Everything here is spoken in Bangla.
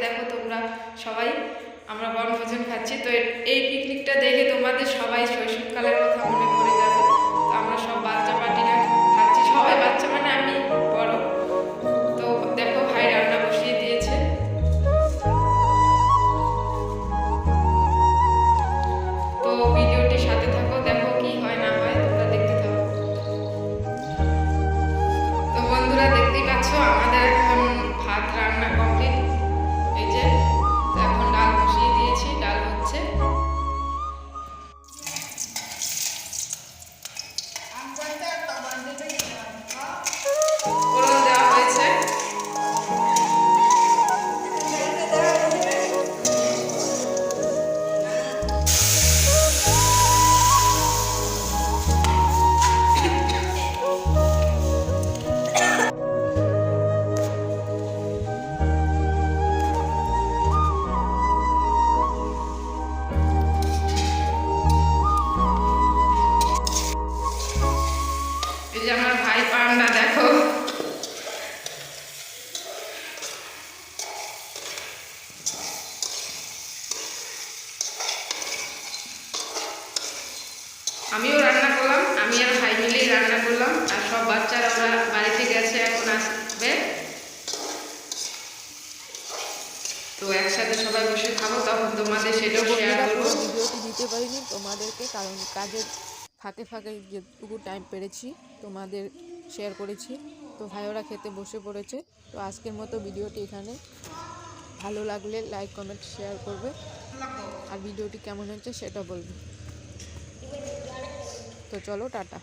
দেখো তোমরা সবাই আমরা বনভোজন খাচ্ছি। তো এই পিকনিকটা দেখে তোমাদের সবাই শৈশবকালের কথা মনে পড়ে যাবে। তো আমরা সব বাচ্চা পার্টিরা খাচ্ছি, সবাই বাচ্চা মানে আমি বড়। তো দেখো ভাই রান্না বসিয়ে দিয়েছে। তো ভিডিওটির সাথে থাকো, দেখো কি হয় না হয় তোমরা দেখতে থাকো। তো বন্ধুরা দেখতেই পাচ্ছ আমাদের এখন ভাত রান্না কমপ্লিট। এই যে এখন ডাল বসিয়ে দিয়েছি, ডাল হচ্ছে। ফোড়ন দেওয়া হয়েছে। এই যে আমার ভাই পান্ডা দেখো, আমিও রান্না করলাম, আমি আর ভাই মিলেই রান্না করলাম। আর সব বাচ্চারা ওরা বাড়িতে গেছে, এখন আসবে। তো একসাথে সবাই বসে খাবো, তখন তোমাদের সেটাও শেয়ার করবো। ভিডিওটি দিতে পারিনি তোমাদেরকে, কারণ কাজের ফাঁকে ফাঁকে যেটুকু টাইম পেরেছি তোমাদের শেয়ার করেছি। তো ভাইয়েরা খেতে বসে পড়েছে। তো আজকের মতো ভিডিওটি এখানে, ভালো লাগলে লাইক কমেন্ট শেয়ার করবে, আর ভিডিওটি কেমন হচ্ছে সেটা বলবে। তো চলো, টাটা।